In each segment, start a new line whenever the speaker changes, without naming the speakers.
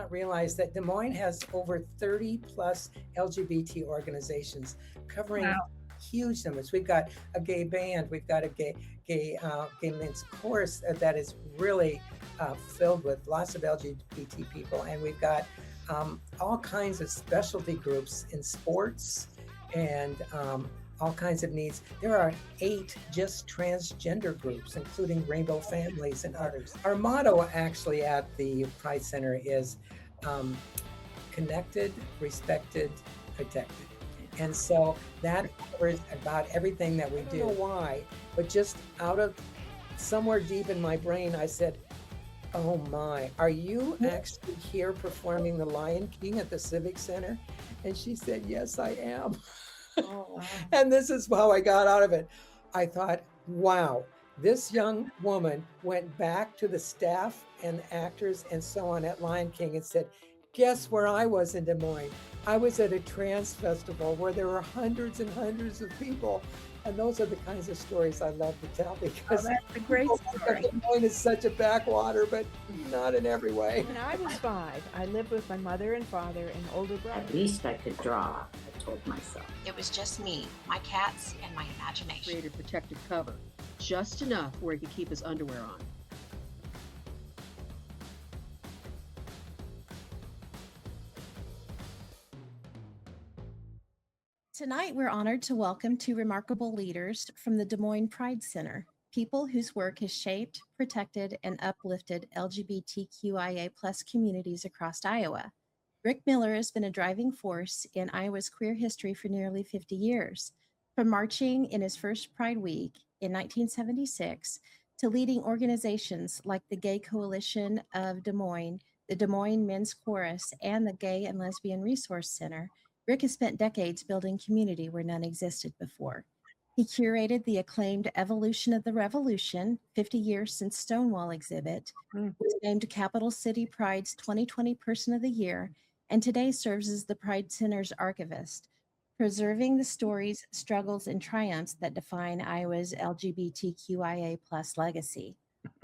not realize that Des Moines has over 30 plus LGBT organizations covering huge numbers. We've got a gay band, we've got a gay men's chorus that is really filled with lots of LGBT people, and we've got all kinds of specialty groups in sports and all kinds of needs. There are 8 just transgender groups, including rainbow families and others. Our motto actually at the Pride Center is connected, respected, protected. And so that covers about everything that we do. I don't know why, but just out of somewhere deep in my brain, I said, oh my, are you actually here performing The Lion King at the Civic Center? And she said, yes, I am. Oh, wow. And this is how I got out of it. I thought, wow, this young woman went back to the staff and actors and so on at Lion King and said, guess where I was in Des Moines? I was at a trans festival where there were hundreds and hundreds of people. And those are the kinds of stories I love to tell, because
that's a great story.
Des Moines is such a backwater, but not in every way.
When I was 5, I lived with my mother and father and older brother.
At least I could draw, I told myself.
It was just me, my cats, and my imagination.
Created protective cover, just enough where he could keep his underwear on.
Tonight, we're honored to welcome 2 remarkable leaders from the Des Moines Pride Center, people whose work has shaped, protected, and uplifted LGBTQIA+ communities across Iowa. Rick Miller has been a driving force in Iowa's queer history for nearly 50 years, from marching in his first Pride Week in 1976 to leading organizations like the Gay Coalition of Des Moines, the Des Moines Men's Chorus, and the Gay and Lesbian Resource Center. Rick has spent decades building community where none existed before. He curated the acclaimed Evolution of the Revolution, 50 years since Stonewall exhibit, was named Capital City Pride's 2020 Person of the Year, and today serves as the Pride Center's archivist, preserving the stories, struggles, and triumphs that define Iowa's LGBTQIA+ legacy.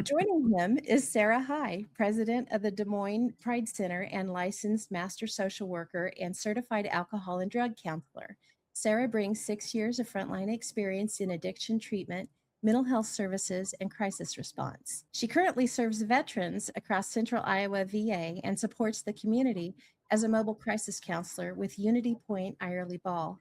Joining him is Sarah High, president of the Des Moines Pride Center and licensed master social worker and certified alcohol and drug counselor. Sarah brings 6 years of frontline experience in addiction treatment, mental health services, and crisis response. She currently serves veterans across Central Iowa VA and supports the community as a mobile crisis counselor with Unity Point Irely Ball.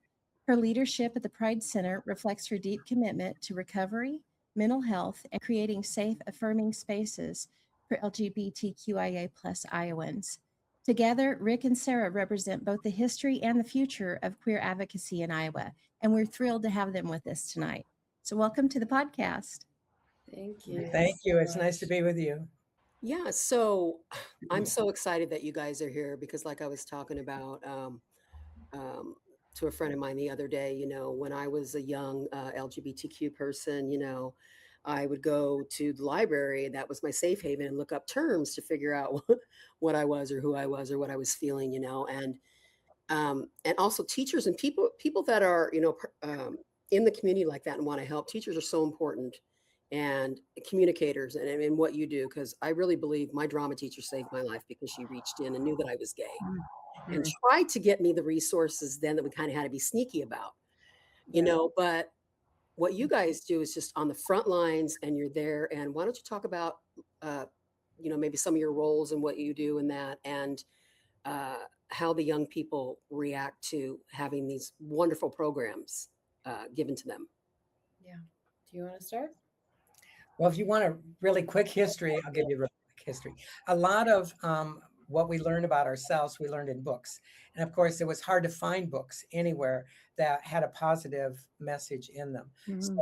Her leadership at the Pride Center reflects her deep commitment to recovery, mental health, and creating safe, affirming spaces for LGBTQIA+ Iowans. Together, Rick and Sarah represent both the history and the future of queer advocacy in Iowa, and we're thrilled to have them with us tonight. So welcome to the podcast.
Thank you.
Thank you. It's nice to be with you.
Yeah, so I'm so excited that you guys are here because like I was talking about to a friend of mine the other day, when I was a young LGBTQ person, I would go to the library. That was my safe haven and look up terms to figure out what I was or who I was or what I was feeling, and also teachers and people that are, in the community like that and want to help. Teachers are so important, and communicators and what you do, because I really believe my drama teacher saved my life because she reached in and knew that I was gay and tried to get me the resources then that we kind of had to be sneaky about, but what you guys do is just on the front lines and you're there. And why don't you talk about, maybe some of your roles and what you do in that, and how the young people react to having these wonderful programs given to them.
Yeah. Do you want to start?
Well, if you want a really quick history, I'll give you a really quick history. A lot of what we learned about ourselves, we learned in books. And of course, it was hard to find books anywhere that had a positive message in them. So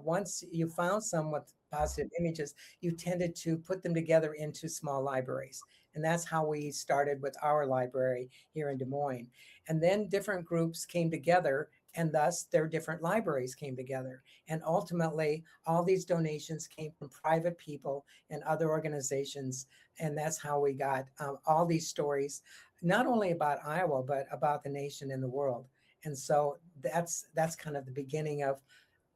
once you found some with positive images, you tended to put them together into small libraries. And that's how we started with our library here in Des Moines. And then different groups came together, and thus their different libraries came together. And ultimately, all these donations came from private people and other organizations. And that's how we got all these stories, not only about Iowa, but about the nation and the world. And so that's kind of the beginning of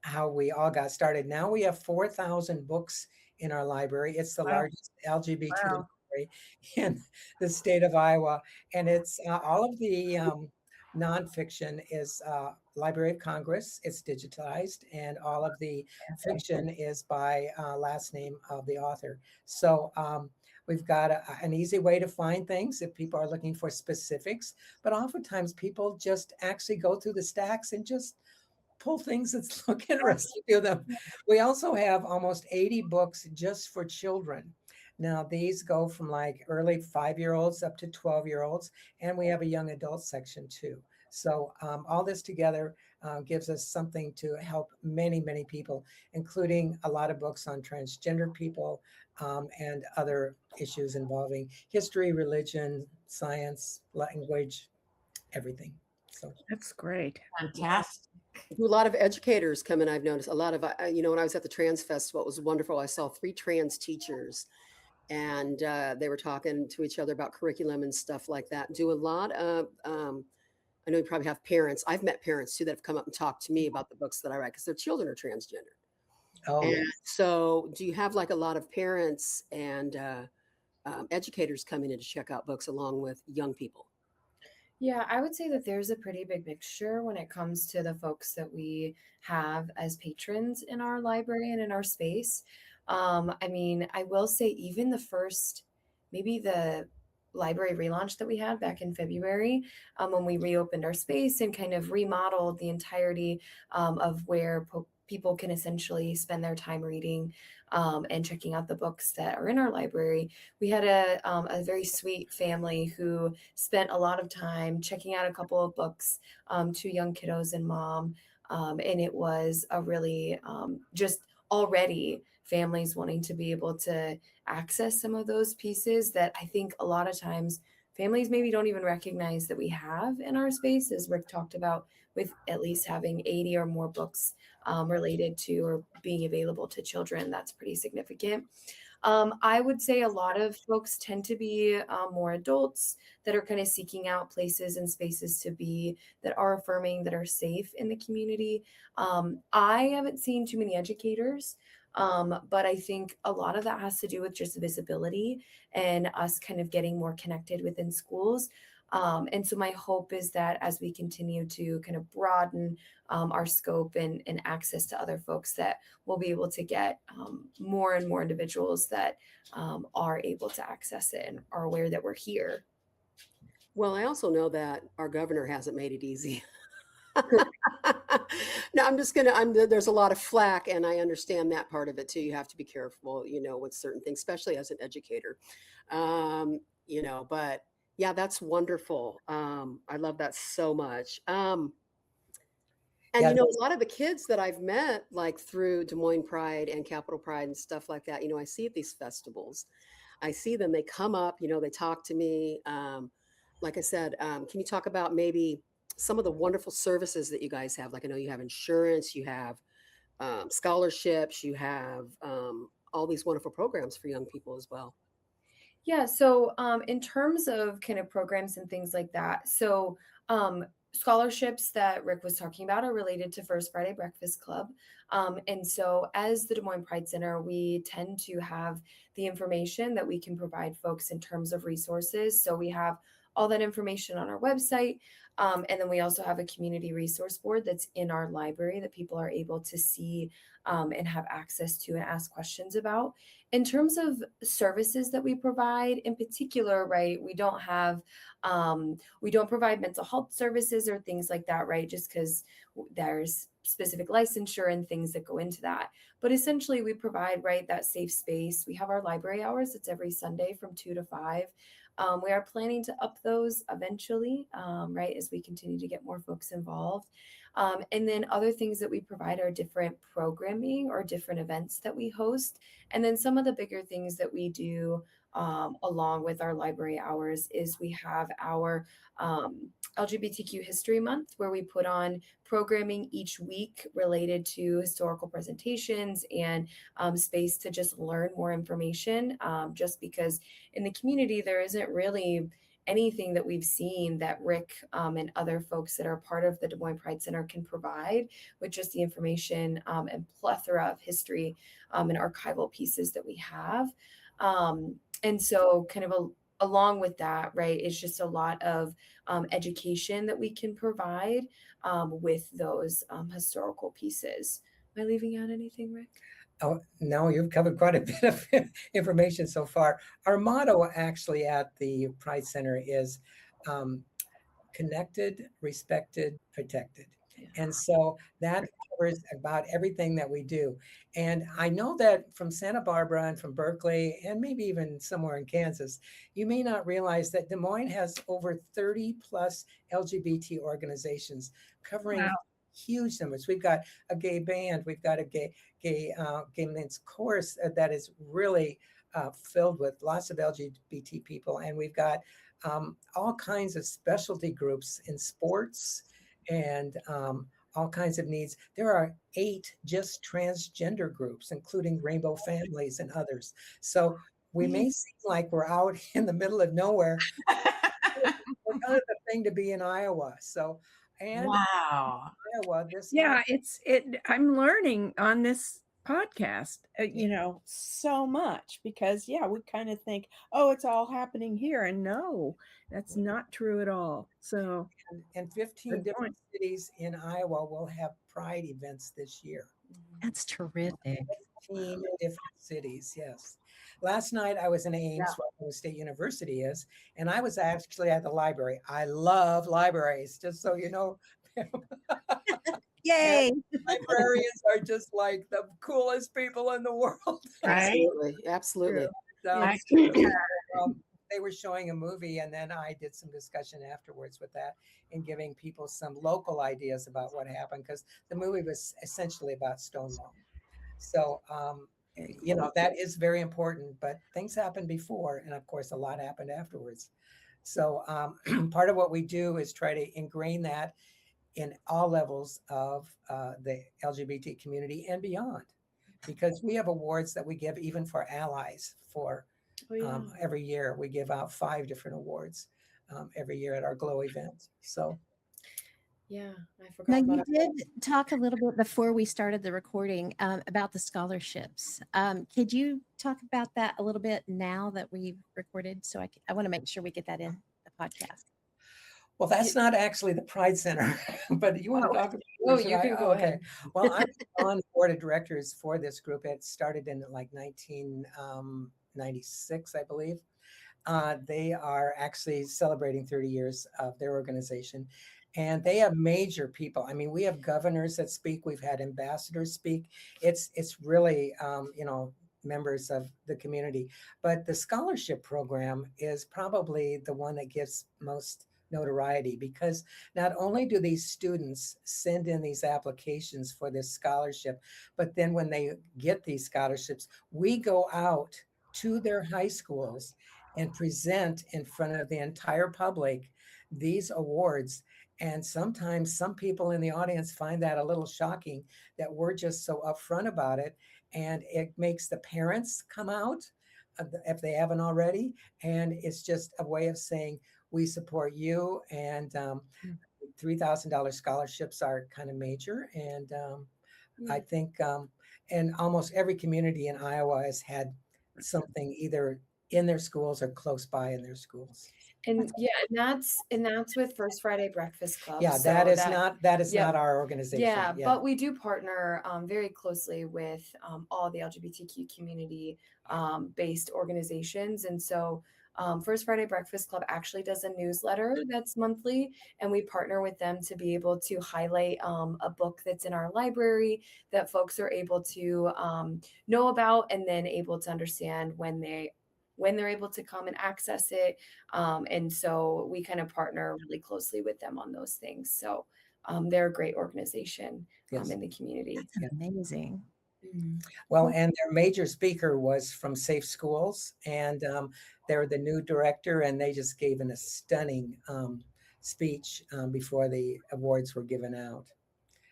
how we all got started. Now we have 4,000 books in our library. It's the largest LGBT library in the state of Iowa. And it's all of the nonfiction is Library of Congress. It's digitized, and all of the fiction is by last name of the author. So we've got an easy way to find things if people are looking for specifics, but oftentimes people just actually go through the stacks and just pull things that look interesting to them. We also have almost 80 books just for children. Now, these go from like early 5-year-olds up to 12-year-olds, and we have a young adult section too. So all this together gives us something to help many, many people, including a lot of books on transgender people and other issues involving history, religion, science, language, everything. So
That's great.
Fantastic.
A lot of educators come in. I've noticed a lot of, when I was at the Trans Festival, it was wonderful. I saw 3 trans teachers, and they were talking to each other about curriculum and stuff like that. Do a lot of, I know you probably have parents. I've met parents too that have come up and talked to me about the books that I write because their children are transgender.
oh,
And so, do you have like a lot of parents and educators coming in to check out books along with young people?
Yeah, I would say that there's a pretty big mixture when it comes to the folks that we have as patrons in our library and in our space. I mean, I will say even the first, maybe the library relaunch that we had back in February, when we reopened our space and kind of remodeled the entirety of where people can essentially spend their time reading and checking out the books that are in our library. We had a very sweet family who spent a lot of time checking out a couple of books, 2 young kiddos and mom. And it was a really just already families wanting to be able to access some of those pieces that I think a lot of times families maybe don't even recognize that we have in our space, as Rick talked about, with at least having 80 or more books related to or being available to children. That's pretty significant. I would say a lot of folks tend to be more adults that are kind of seeking out places and spaces to be that are affirming, that are safe in the community. I haven't seen too many educators, but I think a lot of that has to do with just visibility and us kind of getting more connected within schools. And so my hope is that as we continue to kind of broaden our scope and access to other folks, that we'll be able to get more and more individuals that are able to access it and are aware that we're here.
Well, I also know that our governor hasn't made it easy. No, there's a lot of flack, and I understand that part of it too. You have to be careful, with certain things, especially as an educator. But yeah, that's wonderful. I love that so much. And
yeah,
a lot of the kids that I've met, like through Des Moines Pride and Capital Pride and stuff like that, I see at these festivals, I see them, they come up, they talk to me. Like I said, can you talk about maybe some of the wonderful services that you guys have? Like I know you have insurance, you have scholarships, you have all these wonderful programs for young people as well.
Yeah, so in terms of kind of programs and things like that, so scholarships that Rick was talking about are related to First Friday Breakfast Club. And so as the Des Moines Pride Center, we tend to have the information that we can provide folks in terms of resources. So we have all that information on our website. And then we also have a community resource board that's in our library that people are able to see and have access to and ask questions about. In terms of services that we provide in particular, right, we don't provide mental health services or things like that, right, just because there's specific licensure and things that go into that. But essentially we provide, right, that safe space. We have our library hours. It's every Sunday from 2 to 5. We are planning to up those eventually, right, as we continue to get more folks involved. And then other things that we provide are different programming or different events that we host. And then some of the bigger things that we do along with our library hours is we have our LGBTQ History Month, where we put on programming each week related to historical presentations and space to just learn more information, just because in the community there isn't really anything that we've seen that Rick and other folks that are part of the Des Moines Pride Center can provide with just the information and plethora of history and archival pieces that we have. And so kind of along with that, right, it's just a lot of education that we can provide with those historical pieces. Am I leaving out anything, Rick?
Oh, no, you've covered quite a bit of information so far. Our motto actually at the Pride Center is connected, respected, protected. And so that covers about everything that we do. And I know that from Santa Barbara and from Berkeley and maybe even somewhere in Kansas, you may not realize that Des Moines has over 30 plus LGBT organizations covering huge numbers. We've got a gay band, we've got a gay men's chorus that is really filled with lots of LGBT people, and we've got all kinds of specialty groups in sports and all kinds of needs. There are 8 just transgender groups, including rainbow families and others. So we may seem like we're out in the middle of nowhere. We're kind of the thing to be in Iowa. So, and
Wow.
Iowa, this
Yeah, I'm learning on this podcast, so much because we kind of think, oh, it's all happening here. And no, that's not true at all. So,
and 15 different cities in Iowa will have pride events this year.
That's terrific.
15 different cities, yes. Last night I was in Ames, where Iowa State University is, and I was actually at the library. I love libraries, just so you know.
Yay!
Librarians are just like the coolest people in the world.
Right?
Absolutely.
So, they were showing a movie, and then I did some discussion afterwards with that and giving people some local ideas about what happened, because the movie was essentially about Stonewall. So, that is very important, but things happened before, and of course, a lot happened afterwards. So part of what we do is try to ingrain that in all levels of the LGBT community and beyond, because we have awards that we give even for allies for every year. We give out 5 different awards every year at our GLOW event. So
yeah, I forgot
Now,
about
you did talk a little bit before we started the recording about the scholarships. Could you talk about that a little bit now that we've recorded? So I want to make sure we get that in the podcast.
Well, that's not actually the Pride Center, but you want to talk about it?
Oh, you can go ahead.
Well, I'm on the board of directors for this group. It started in like 1996, I believe. They are actually celebrating 30 years of their organization. And they have major people. I mean, we have governors that speak. We've had ambassadors speak. It's really, members of the community. But the scholarship program is probably the one that gives most notoriety, because not only do these students send in these applications for this scholarship, but then when they get these scholarships, we go out to their high schools and present in front of the entire public these awards. And sometimes some people in the audience find that a little shocking that we're just so upfront about it. And it makes the parents come out if they haven't already. And it's just a way of saying, we support you. And $3,000 scholarships are kind of major. And I think, and almost every community in Iowa has had something either in their schools or close by in their schools.
And that's with First Friday Breakfast Club.
Yeah,
So
that is not our organization.
Yeah, but we do partner very closely with all the LGBTQ community based organizations. And so First Friday Breakfast Club actually does a newsletter that's monthly, and we partner with them to be able to highlight a book that's in our library that folks are able to know about, and then able to understand when they're able to come and access it. And so we kind of partner really closely with them on those things. So they're a great organization in the community.
That's amazing.
Well, and their major speaker was from Safe Schools, and they're the new director, and they just gave a stunning speech before the awards were given out.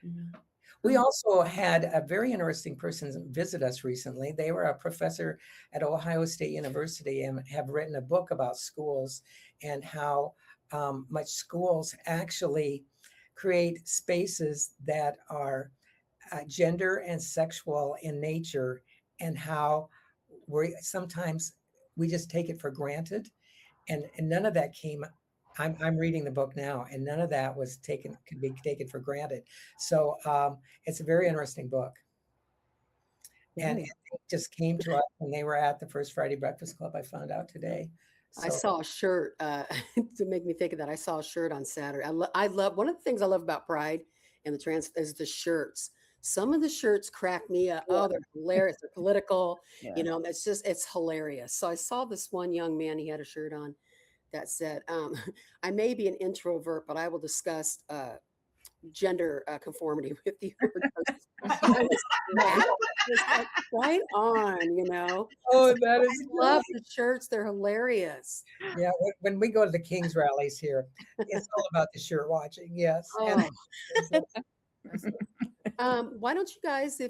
Mm-hmm.
We also had a very interesting person visit us recently. They were a professor at Ohio State University and have written a book about schools and how much schools actually create spaces that are gender and sexual in nature, and how we sometimes we just take it for granted. And none of that came. I'm reading the book now, and none of that could be taken for granted. So it's a very interesting book. And
Very.
it just came to us when they were at the first Friday Breakfast Club. I found out today.
I
So
saw a shirt to make me think of that. I saw a shirt on Saturday. I love one of the things I love about Pride and the trans is the shirts. Some of the shirts crack me up. Oh, they're hilarious. They're political.
Yeah.
You know, it's hilarious. So I saw this one young man. He had a shirt on that said, "I may be an introvert, but I will discuss gender conformity with you." I was like, right on, you know.
oh,
So
that
I
is
love the shirts. They're hilarious.
yeah. When we go to the Kings rallies here, it's all about the shirt watching. Yes. And
Why don't you guys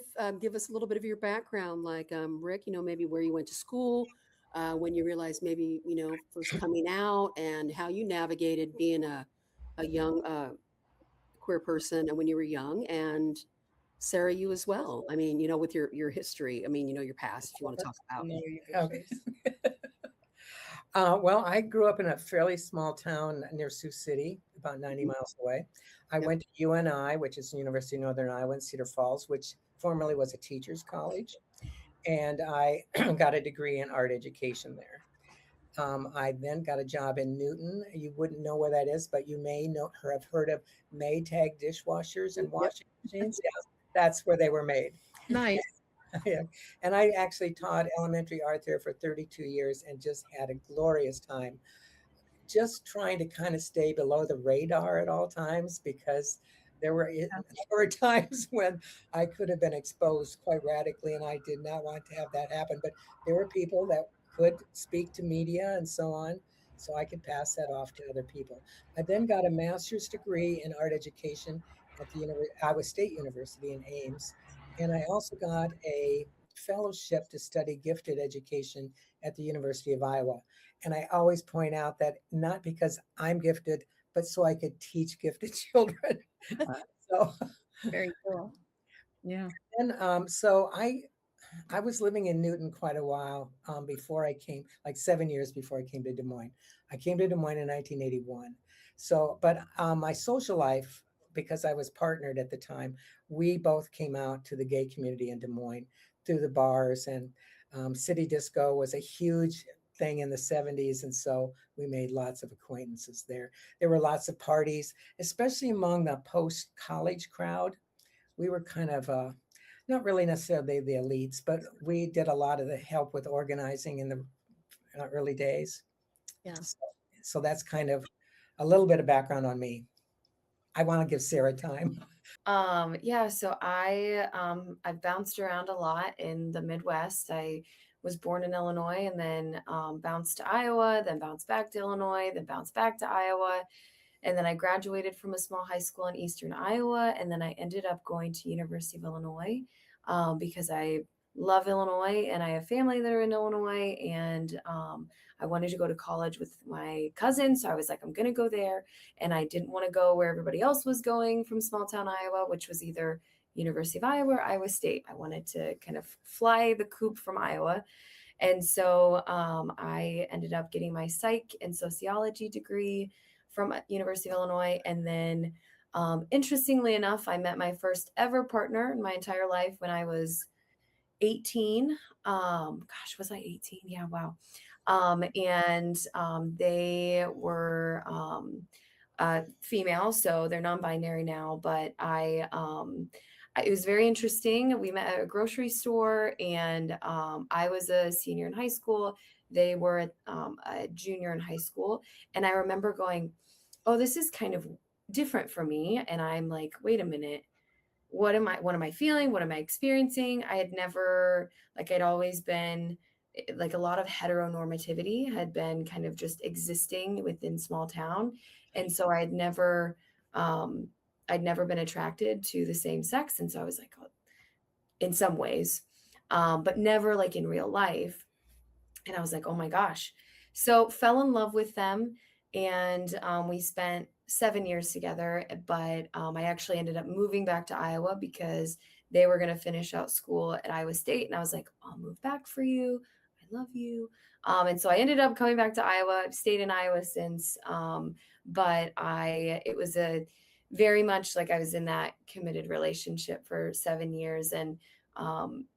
give us a little bit of your background, like Rick, you know, maybe where you went to school, when you realized maybe, you know, first coming out and how you navigated being a young queer person and when you were young, and Sarah, you as well. I mean, you know, with your history, I mean, you know, your past, if you want to talk about.
No, you go
Okay.
first.
Well, I grew up in a fairly small town near Sioux City, about 90 miles away. I
Yep.
went to UNI, which is University of Northern Iowa in Cedar Falls, which formerly was a teacher's college. And I got a degree in art education there. I then got a job in Newton. You wouldn't know where that is, but you may know or have heard of Maytag dishwashers and
Yep.
washing machines. Yeah, that's where they were made.
Nice.
Yeah. And I actually taught elementary art there for 32 years and just had a glorious time. Just trying to kind of stay below the radar at all times because there were times when I could have been exposed quite radically, and I did not want to have that happen. But there were people that could speak to media and so on, so I could pass that off to other people. I then got a master's degree in art education at the Iowa State University in Ames, and I also got a fellowship to study gifted education at the University of Iowa. And I always point out that not because I'm gifted, but so I could teach gifted children. So,
Very cool.
Yeah.
and so I was living in Newton quite a while before I came, like 7 years before I came to Des Moines. I came to Des Moines in 1981. So, but my social life, because I was partnered at the time, we both came out to the gay community in Des Moines through the bars, and City Disco was a huge thing in the 70s. And so we made lots of acquaintances there. There were lots of parties, especially among the post-college crowd. We were kind of not really necessarily the elites, but we did a lot of the help with organizing in the early days.
Yeah.
So that's kind of a little bit of background on me. I want to give Sarah time.
Yeah, so I've bounced around a lot in the Midwest. I was born in Illinois and then bounced to Iowa, then bounced back to Illinois, then bounced back to Iowa. And then I graduated from a small high school in Eastern Iowa. And then I ended up going to University of Illinois because I love Illinois and I have family that are in Illinois. And I wanted to go to college with my cousin. So I was like, I'm going to go there. And I didn't want to go where everybody else was going from small town Iowa, which was either University of Iowa or Iowa State. I wanted to kind of fly the coop from Iowa. And so I ended up getting my psych and sociology degree from University of Illinois. And then interestingly enough, I met my first ever partner in my entire life when I was 18. Gosh, was I 18? Yeah, wow. And they were female, so they're non-binary now, but it was very interesting. We met at a grocery store and I was a senior in high school. They were a junior in high school. And I remember going, oh, this is kind of different for me. And I'm like, wait a minute, what am I feeling? What am I experiencing? I had never, like, I'd always been like a lot of heteronormativity had been kind of just existing within small town. And so I'd never been attracted to the same sex. And so I was like, oh, in some ways, but never like in real life. And I was like, oh my gosh. So fell in love with them. And we spent 7 years together, but I actually ended up moving back to Iowa because they were going to finish out school at Iowa State. And I was like, I'll move back for you. I love you. And so I ended up coming back to Iowa. I've stayed in Iowa since, but it was a very much like I was in that committed relationship for 7 years, and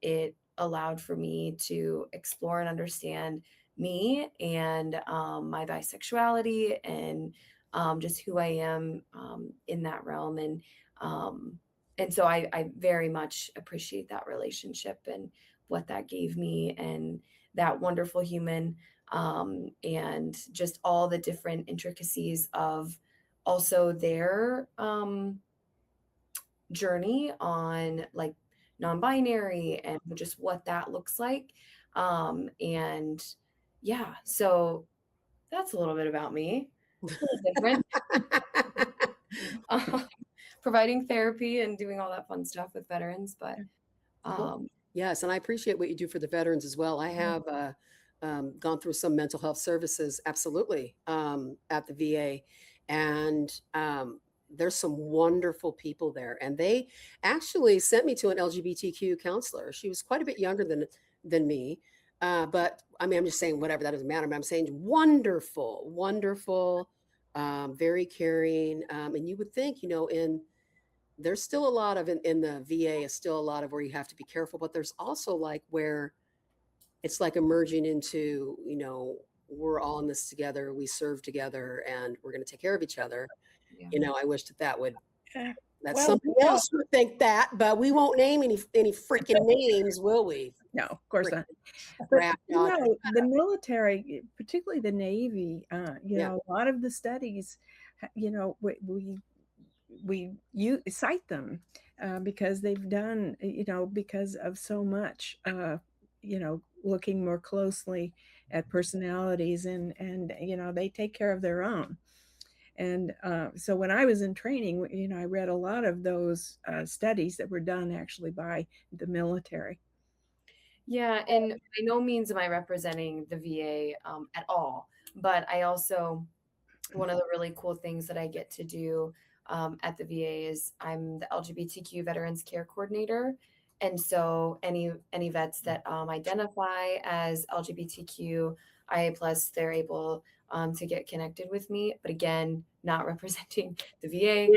it allowed for me to explore and understand me and my bisexuality and just who I am in that realm. And so I very much appreciate that relationship and what that gave me, and that wonderful human, and just all the different intricacies of also their journey on like non-binary and just what that looks like. And yeah, so that's a little bit about me. It's a little different. Providing therapy and doing all that fun stuff with veterans, but
Yes, and I appreciate what you do for the veterans as well. I have gone through some mental health services, absolutely, at the VA, and there's some wonderful people there. And they actually sent me to an LGBTQ counselor. She was quite a bit younger than me, but I mean, I'm just saying whatever, that doesn't matter. But I'm saying wonderful, wonderful, very caring. And you would think, there's still a lot of in the VA is still a lot of where you have to be careful, but there's also like where it's like emerging into, we're all in this together, we serve together, and we're going to take care of each other.
yeah.
I wish that would, that
Well,
somebody else would think that, but we won't name any freaking names, will we?
no, of course not. But
Crap, dog.
the military, particularly the Navy,
Yeah.
a lot of the studies, we cite them because they've done, because of so much, looking more closely at personalities, and they take care of their own. And so when I was in training, I read a lot of those studies that were done actually by the military.
Yeah, and by no means am I representing the VA at all, but I also, one of the really cool things that I get to do at the VA is I'm the LGBTQ Veterans Care Coordinator. And so any vets that identify as LGBTQIA+, they're able to get connected with me. But again, not representing the VA,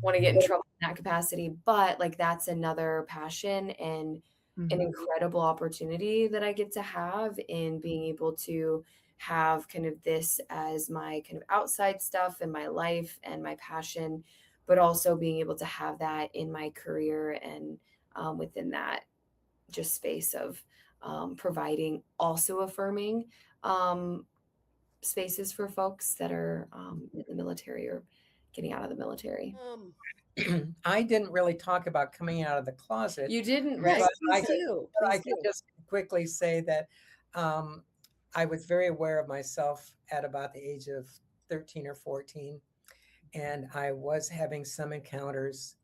want to get in trouble in that capacity. But like that's another passion and an incredible opportunity that I get to have in being able to have kind of this as my kind of outside stuff in my life and my passion, but also being able to have that in my career and within that just space of providing also affirming spaces for folks that are in the military or getting out of the military.
I didn't really talk about coming out of the closet.
You didn't,
Yes,
right?
I could just quickly say that I was very aware of myself at about the age of 13 or 14, and I was having some encounters.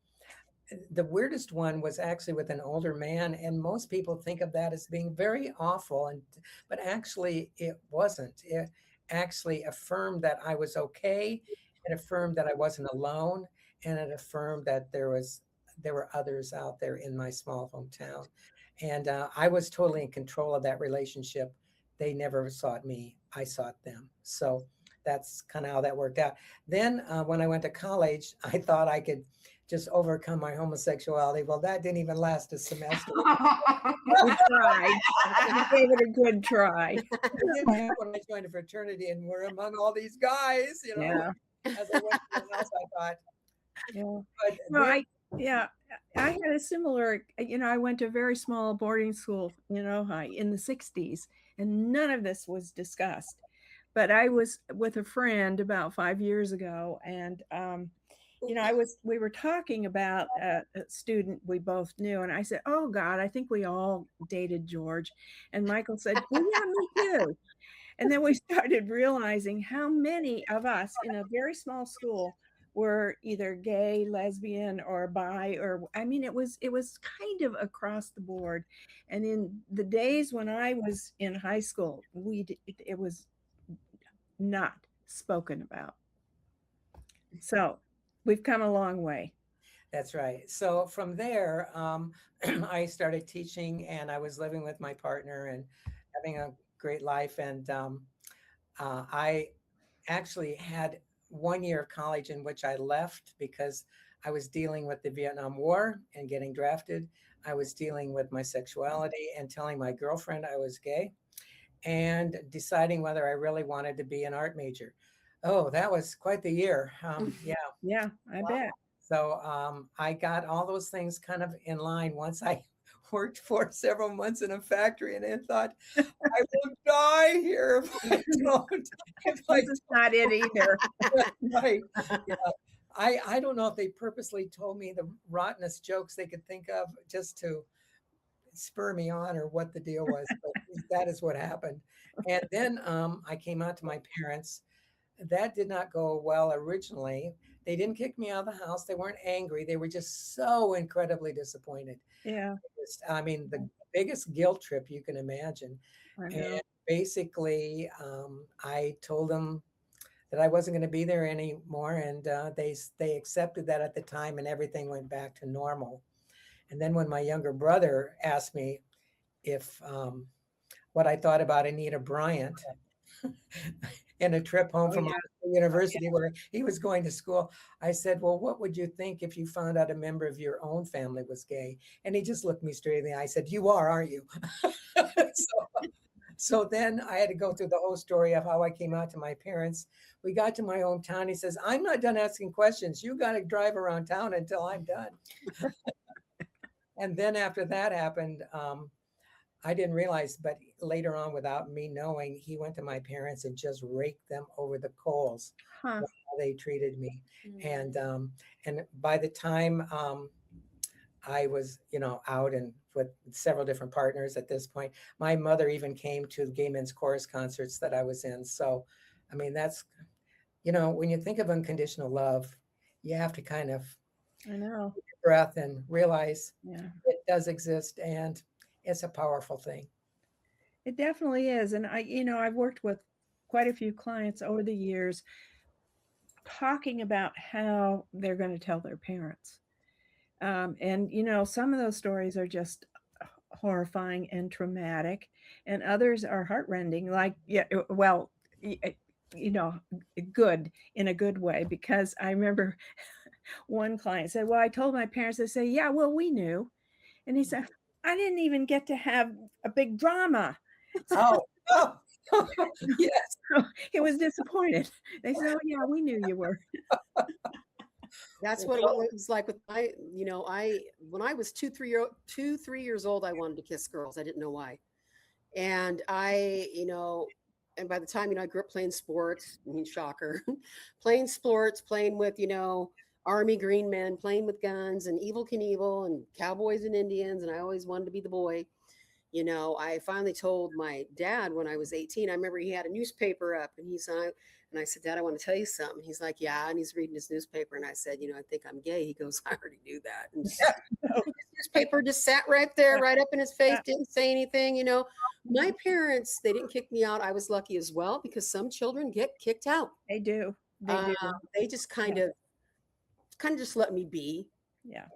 The weirdest one was actually with an older man, and most people think of that as being very awful, but actually it wasn't. It actually affirmed that I was okay. It affirmed that I wasn't alone, and it affirmed that there were others out there in my small hometown. And I was totally in control of that relationship. They never sought me, I sought them. So that's kind of how that worked out. Then when I went to college, I thought I could just overcome my homosexuality. Well, that didn't even last a semester.
We tried. We gave it a good try.
When I joined a fraternity and we're among all these guys,
Yeah.
As I went to the house, I thought,
Yeah.
but
No,
then-
I had a similar, I went to a very small boarding school, in the 60s, and none of this was discussed. But I was with a friend about 5 years ago, and we were talking about a student we both knew, and I said, "Oh God, I think we all dated George." And Michael said, "Well, yeah, me too." And then we started realizing how many of us in a very small school were either gay, lesbian, or bi, or I mean, it was kind of across the board. And in the days when I was in high school, it was not spoken about. So we've come a long way.
That's right. So from there, I started teaching, and I was living with my partner, and having a great life. And I actually had 1 year of college in which I left because I was dealing with the Vietnam War and getting drafted. I was dealing with my sexuality and telling my girlfriend I was gay and deciding whether I really wanted to be an art major. Oh, that was quite the year. Yeah.
Yeah, I bet.
So I got all those things kind of in line once I worked for several months in a factory and then thought, I will die here if I don't. If I
This is not it either.
right. Yeah. I don't know if they purposely told me the rottenest jokes they could think of just to spur me on or what the deal was, but that is what happened. And then I came out to my parents. That did not go well originally. They didn't kick me out of the house. They weren't angry. They were just so incredibly disappointed.
Yeah,
I mean, the biggest guilt trip you can imagine.
I know.
And basically, I told them that I wasn't going to be there anymore, and they accepted that at the time, and everything went back to normal. And then when my younger brother asked me if what I thought about Anita Bryant in a trip home from university where he was going to school, I said, well, what would you think if you found out a member of your own family was gay? And he just looked me straight in the eye. I said, you are, aren't you? So then I had to go through the whole story of how I came out to my parents. We got to my hometown. He says, I'm not done asking questions. You got to drive around town until I'm done. And then after that happened, I didn't realize, but later on, without me knowing, he went to my parents and just raked them over the coals.
Huh.
How they treated me. And by the time I was, out and with several different partners at this point, my mother even came to the Gay Men's Chorus concerts that I was in. So, I mean, that's, when you think of unconditional love, you have to kind of
I know.
take a breath and realize
Yeah,
it does exist and it's a powerful thing.
it definitely is. And I've worked with quite a few clients over the years talking about how they're going to tell their parents. And some of those stories are just horrifying and traumatic, and others are heartrending. Like, good in a good way, because I remember one client said, "Well, I told my parents." They say, "Yeah, well, we knew," and he said, "I didn't even get to have a big drama."
Oh, yes.
He was disappointed. They said, "Oh, yeah, we knew you were."
That's what it was like with my, when I was 3 years old, I wanted to kiss girls. I didn't know why. And and by the time, I grew up playing sports, shocker, playing sports, playing with, Army green men, playing with guns and Evel Knievel and cowboys and Indians. And I always wanted to be the boy. I finally told my dad when I was 18, I remember he had a newspaper up and I said, Dad, I want to tell you something. He's like, yeah. And he's reading his newspaper. And I said, I think I'm gay. He goes, I already knew that. And his newspaper just sat right there, right up in his face, didn't say anything. My parents, they didn't kick me out. I was lucky as well, because some children get kicked out.
They do. They do.
They just kind of just let me be.
Yeah.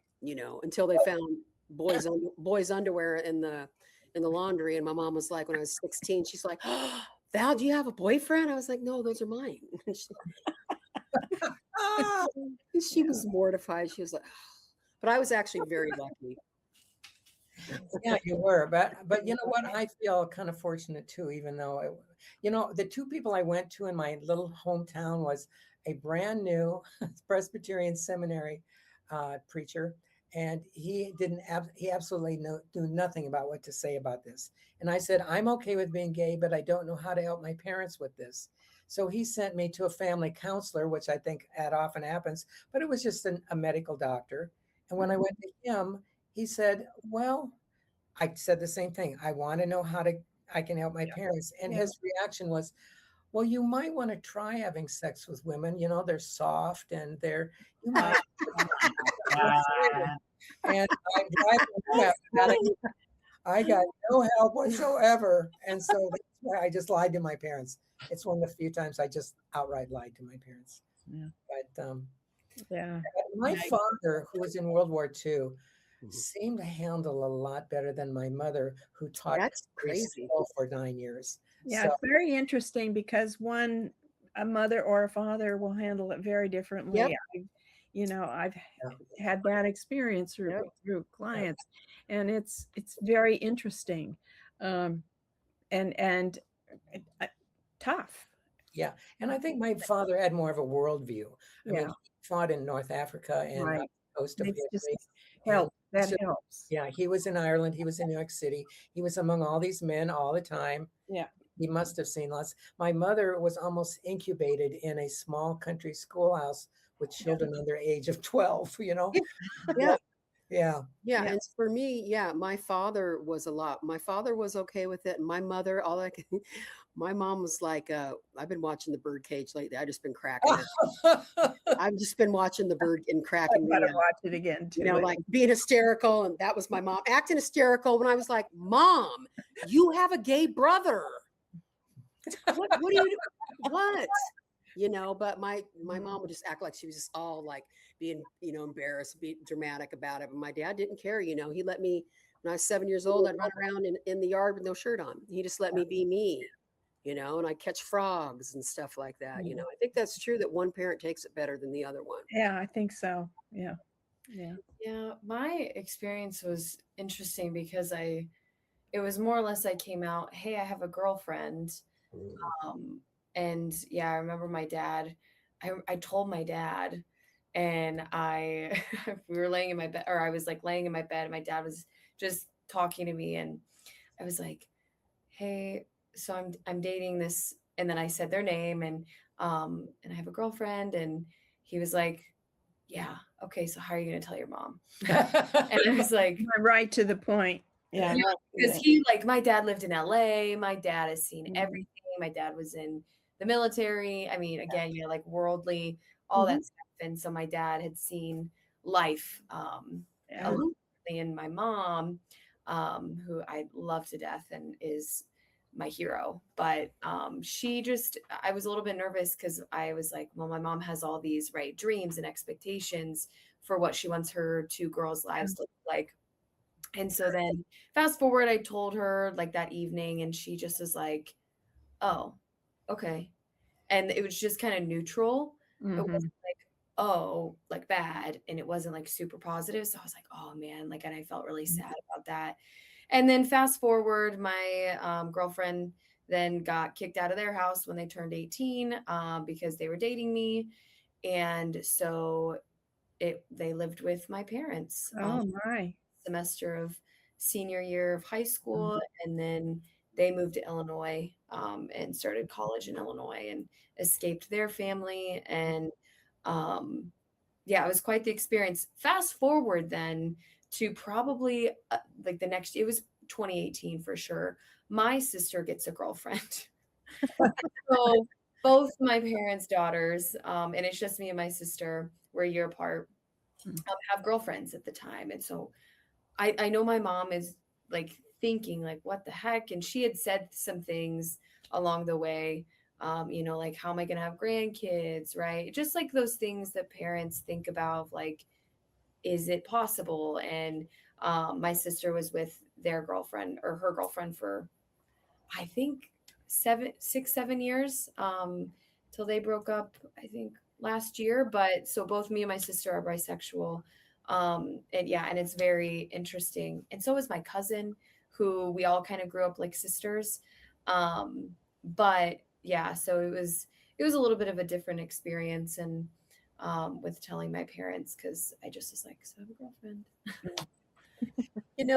Until they found boys underwear in the laundry. And my mom was like, when I was 16, she's like, oh, Val, do you have a boyfriend? I was like, no, those are mine. She was mortified. She was like, but I was actually very lucky.
Yeah, you were, but you know what? I feel kind of fortunate too, even though the two people I went to in my little hometown was a brand new Presbyterian seminary preacher, and he absolutely knew nothing about what to say about this. And I said, I'm okay with being gay, but I don't know how to help my parents with this. So he sent me to a family counselor, which I think often happens, but it was just a medical doctor. And when I went to him, he said, well, I said the same thing. I want to know how I can help my parents. And his reaction was, well, you might want to try having sex with women. They're soft and you might. And I'm driving home. I got no help whatsoever. And so that's why I just lied to my parents. It's one of the few times I just outright lied to my parents.
Yeah.
But
Yeah.
my father, who was in World War II, seemed to handle a lot better than my mother, who taught
That's
country
crazy.
school for 9 years.
Yeah,
So,
it's very interesting because a mother or a father will handle it very differently.
Yep.
I've
Yeah.
had that experience
Yep.
through clients, and it's very interesting, and tough.
yeah. And I think my father had more of a worldview. I mean,
Yeah,
he fought in North Africa and
right.
up the coast of
It's just
Italy. And
help. That
so,
helps.
yeah, he was in Ireland. He was in New York City. He was among all these men all the time.
Yeah.
He must have seen lots. My mother was almost incubated in a small country schoolhouse with children under the age of 12,
Yeah.
Yeah.
Yeah,
Yeah.
and for me, yeah, my father was my father was okay with it, and my mother, my mom was like, I've been watching the Birdcage lately. I've just been cracking her. I've just been watching the bird and
I
cracking me
gotta
up.
watch it again too.
Like being hysterical, and that was my mom acting hysterical when I was like, "Mom, you have a gay brother. What do you what?" But my mom would just act like she was just all like being, embarrassed, be dramatic about it. But my dad didn't care, he let me when I was 7 years old, I'd run around in the yard with no shirt on. He just let me be me, and I'd catch frogs and stuff like that. I think that's true that one parent takes it better than the other one.
Yeah, I think so. Yeah. Yeah.
Yeah, my experience was interesting because it was more or less I came out, hey, I have a girlfriend. And yeah, I remember my dad, I told my dad, and we were laying in my bed, or I was like laying in my bed, and my dad was just talking to me, and I was like, hey, so I'm dating this, and then I said their name, and I have a girlfriend, and he was like, yeah, okay, so how are you gonna tell your mom? And I was like,
Right to the point. Yeah.
because my dad lived in LA. My dad has seen everything. My dad was in the military. I mean, again, like worldly, all that stuff. And so my dad had seen life. And my mom, who I love to death and is my hero, but I was a little bit nervous because I was like, well, my mom has all these dreams and expectations for what she wants her two girls' lives to look like. And so then fast forward, I told her like that evening, and she just was like, oh, okay. And it was just kind of neutral. It wasn't like, oh, like bad. And it wasn't like super positive. So I was like, oh man, like, and I felt really sad about that. And then fast forward, my girlfriend then got kicked out of their house when they turned 18 because they were dating me. And so they lived with my parents.
Oh my.
Semester of senior year of high school, and then they moved to Illinois and started college in Illinois and escaped their family. And yeah, it was quite the experience. Fast forward then to probably like the next, it was 2018 for sure. My sister gets a girlfriend. So both my parents' daughters, and it's just me and my sister, we're a year apart, have girlfriends at the time. And so I know my mom is like thinking like, what the heck? And she had said some things along the way, like, how am I going to have grandkids? Right. Just like those things that parents think about, like, is it possible? And my sister was with their girlfriend or her girlfriend for, I think 7 years till they broke up, I think last year. But so both me and my sister are bisexual. And it's very interesting. And so is my cousin, who we all kind of grew up like sisters. But yeah, so it was a little bit of a different experience, and with telling my parents, because I just was like, so I have a girlfriend.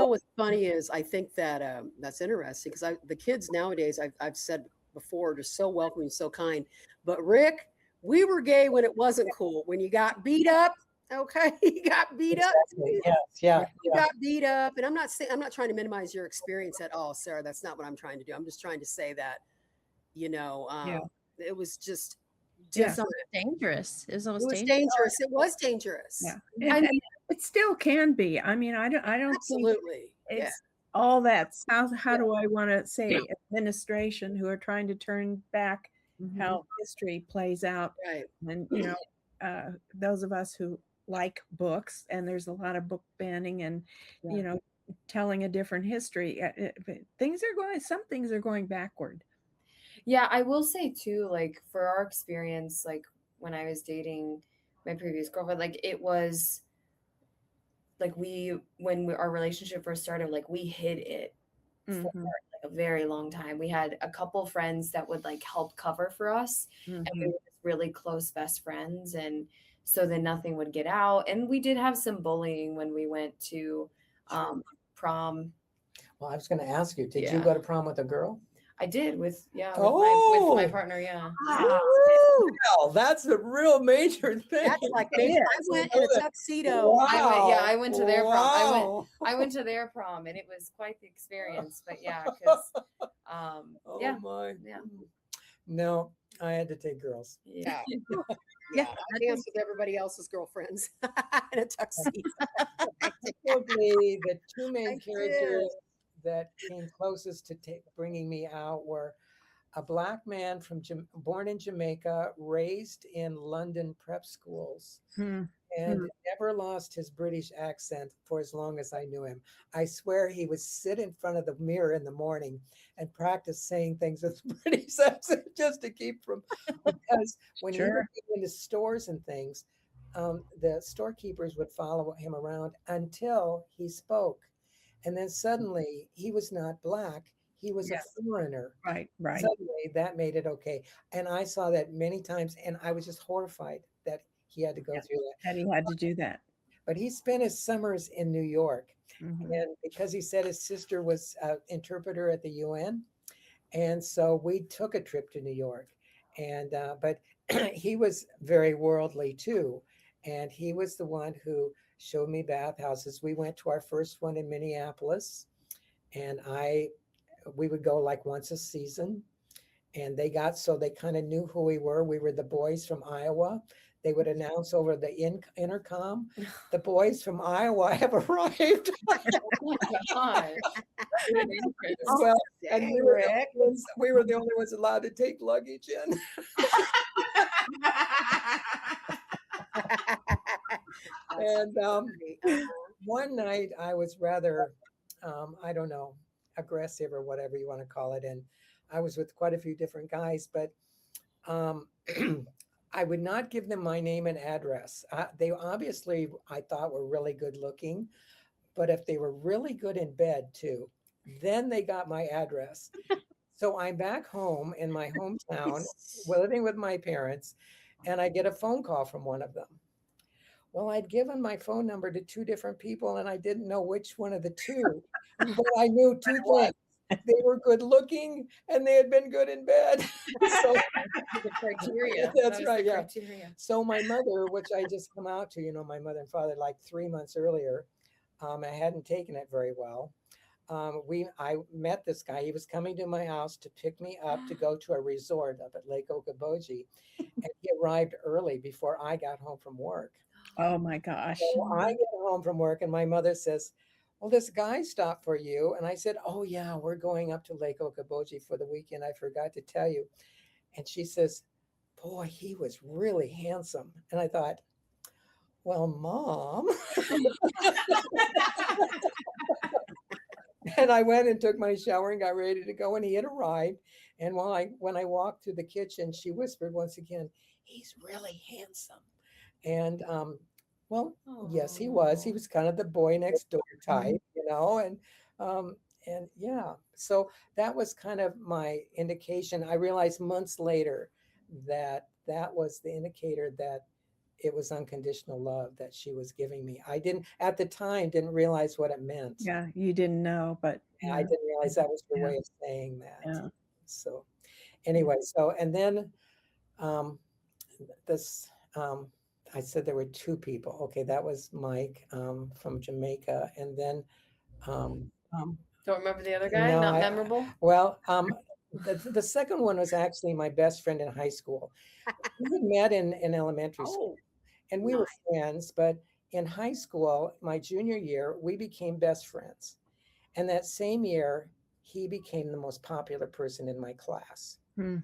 What's funny is I think that that's interesting because the kids nowadays, I've said before, just so welcoming, so kind. But Rick, we were gay when it wasn't cool. When you got beat up, okay, you got beat up.
Yes, yeah.
You got beat up, and I'm not trying to minimize your experience at all, Sarah. That's not what I'm trying to do. I'm just trying to say that, it was just
dangerous. It was almost
it was
dangerous.
dangerous. It was dangerous.
Yeah. And it still can be. I mean, I don't
Absolutely.
think it's all that. How do I want to say administration who are trying to turn back how history plays out.
Right.
And, those of us who like books, and there's a lot of book banning and,
Yeah.
you know, telling a different history. But some things are going backward.
Yeah, I will say too, like for our experience, like when I was dating my previous girlfriend, like it was like our relationship first started, like we hid it for
Mhm.
like a very long time. We had a couple friends that would like help cover for us, and we
Mhm.
were just really close best friends, and so then nothing would get out. And we did have some bullying when we went to prom.
Well, I was going to ask you, did you
Yeah.
go to prom with a girl?
I did with my
Oh,
partner, yeah.
woo! Well, that's a real major thing.
That's like
It
maybe I
is.
went in a tuxedo.
Wow.
I went to their prom.
Wow.
I went to their prom, and it was quite the experience. But yeah, because
Oh
yeah,
my.
yeah.
No, I had to take girls.
Yeah.
Yeah,
I danced with everybody else's girlfriends in a tuxedo.
Probably the two main
I
characters
did.
that came closest to bringing me out were a Black man born in Jamaica, raised in London prep schools,
Hmm.
and never lost his British accent for as long as I knew him. I swear he would sit in front of the mirror in the morning and practice saying things with British accent just to keep from, because when he would
Sure.
go into stores and things, the storekeepers would follow him around until he spoke. And then suddenly he was not Black, he was
Yes.
a foreigner.
Right.
Suddenly that made it okay. And I saw that many times, and I was just horrified that he had to go through that.
That he had to do that.
But he spent his summers in New York.
Mhm.
And because he said his sister was an interpreter at the UN. And so we took a trip to New York. And, but he was very worldly too. And he was the one who showed me bathhouses. We went to our first one in Minneapolis, and we would go like once a season. And they kind of knew who we were. We were the boys from Iowa. They would announce over the intercom, the boys from Iowa have arrived.
Oh my gosh.
Well, and
Dang,
we were,
Rick.
we were the only ones allowed to take luggage in. And one night I was rather, I don't know, aggressive or whatever you want to call it. And I was with quite a few different guys, but I would not give them my name and address. They obviously, I thought, were really good looking, but if they were really good in bed too, then they got my address. So I'm back home in my hometown, living with my parents, and I get a phone call from one of them. Well, I'd given my phone number to two different people, and I didn't know which one of the two, but I knew two things. They were good looking and they had been good in bed. So
The criteria.
that's
That was
right,
the
yeah.
criteria.
So my mother, which I just come out to, my mother and father like 3 months earlier, I hadn't taken it very well. I met this guy. He was coming to my house to pick me up to go to a resort up at Lake Okoboji, and he arrived early before I got home from work.
Oh my gosh.
So I get home from work, and my mother says, well, this guy stopped for you. And I said, oh yeah, we're going up to Lake Okoboji for the weekend. I forgot to tell you. And she says, boy, he was really handsome. And I thought, well, Mom. And I went and took my shower and got ready to go, and he had arrived. And when I walked through the kitchen, she whispered once again, he's really handsome. And well, yes, he was. He was kind of the boy next door type, and yeah. So that was kind of my indication. I realized months later that was the indicator that it was unconditional love that she was giving me. I didn't at the time didn't realize what it meant.
Yeah, you didn't know, but
I didn't realize that was her way of saying that.
Yeah.
So anyway, and then this I said there were two people. Okay, that was Mike from Jamaica, and then
Don't remember the other guy?
no,
Not memorable?
well, the second one was actually my best friend in high school. We had met in elementary school, and we were friends. But in high school, my junior year, we became best friends. And that same year, he became the most popular person in my class, and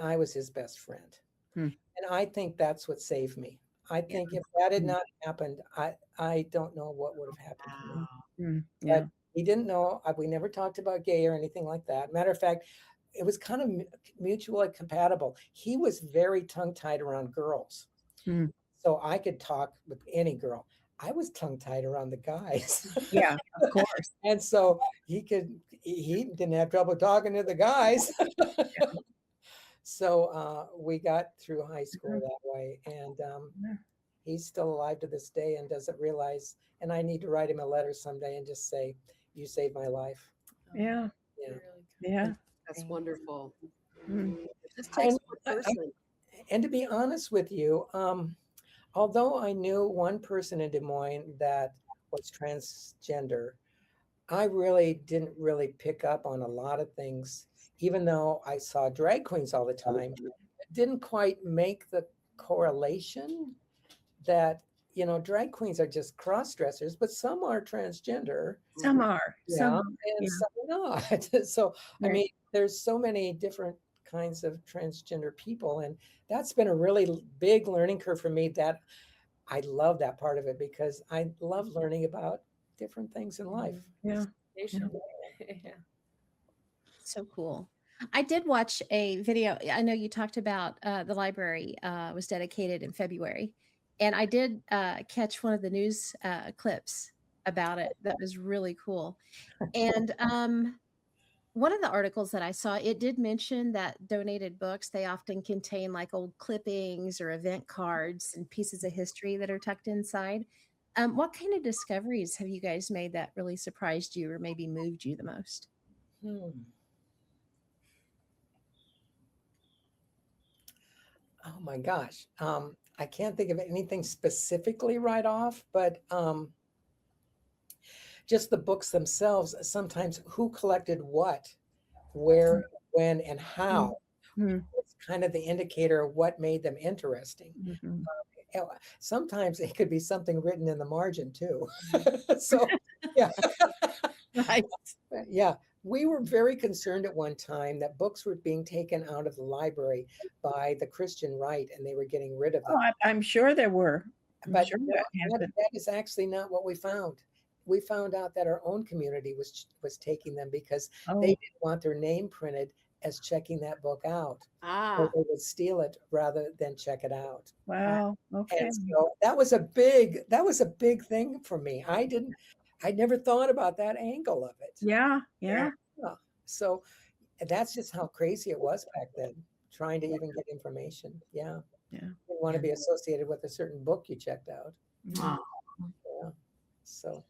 I was his best friend. And I think that's what saved me. I think if that had not happened, I don't know what would have happened to me.
Yeah.
But he didn't know. We never talked about gay or anything like that. Matter of fact, it was kind of mutually compatible. He was very tongue-tied around girls.
Mm.
So I could talk with any girl. I was tongue-tied around the guys.
Yeah, of course.
And so he didn't have trouble talking to the guys. So we got through high school that way. And he's still alive to this day and doesn't realize, and I need to write him a letter someday and just say, you saved my life.
Yeah.
Yeah.
Yeah.
That's wonderful.
Mm.
It just takes
And
one person.
And to be honest with you, although I knew one person in Des Moines that was transgender, I really didn't really pick up on a lot of things, even though I saw drag queens all the time. It didn't quite make the correlation that, drag queens are just cross-dressers, but some are transgender.
Some are.
Yeah,
Some.
and
Yeah.
some are not. So, I
Right.
mean, there's so many different kinds of transgender people, and that's been a really big learning curve for me. That I love that part of it because I love learning about different things in life.
Yeah.
Yeah.
So cool. I did watch a video. I know you talked about the library was dedicated in February, and I did catch one of the news clips about it. That was really cool. And one of the articles that I saw, it did mention that donated books, they often contain like old clippings or event cards and pieces of history that are tucked inside. What kind of discoveries have you guys made that really surprised you or maybe moved you the most?
Oh my gosh. I can't think of anything specifically right off, but just the books themselves, sometimes who collected what, where, when, and how.
Mm.
It's kind of the indicator of what made them interesting.
Mhm.
Sometimes it could be something written in the margin too. So, yeah.
Right.
Yeah, we were very concerned at one time that books were being taken out of the library by the Christian right and they were getting rid of them.
Oh, I'm sure there were. I'm
But
sure
no,
that happened.
that is actually not what we found. We found out that our own community was taking them because
Oh,
they didn't want their name printed as checking that book out. Or they would steal it rather than check it out.
wow. Okay.
And so that was a big thing for me. I never thought about that angle of it.
Yeah. Yeah.
Yeah. So that's just how crazy it was back then, trying to even get information. Yeah.
Yeah.
You want to be associated with a certain book you checked out.
Mhm.
Yeah. So,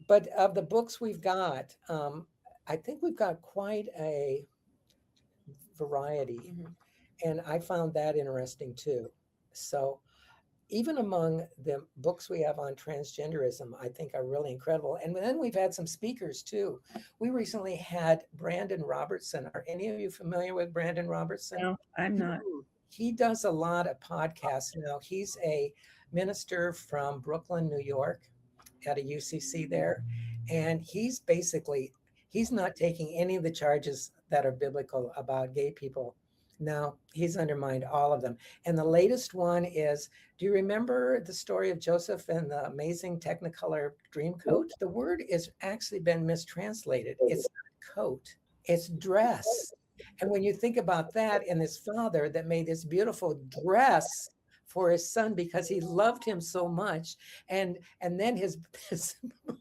but of the books we've got, I think we've got quite a variety. And I found that interesting too. So even among the books we have on transgenderism, I think are really incredible. And then we've had some speakers too. We recently had Brandon Robertson. Are any of you familiar with Brandon Robertson?
No, I'm not.
He does a lot of podcasts now. He's a minister from Brooklyn, New York, at a UCC there. And he's not taking any of the charges that are biblical about gay people. No, he's undermined all of them. And the latest one is, do you remember the story of Joseph and the amazing Technicolor dream coat? The word has actually been mistranslated. It's not coat, it's dress. And when you think about that and this father that made this beautiful dress for his son because he loved him so much. And then his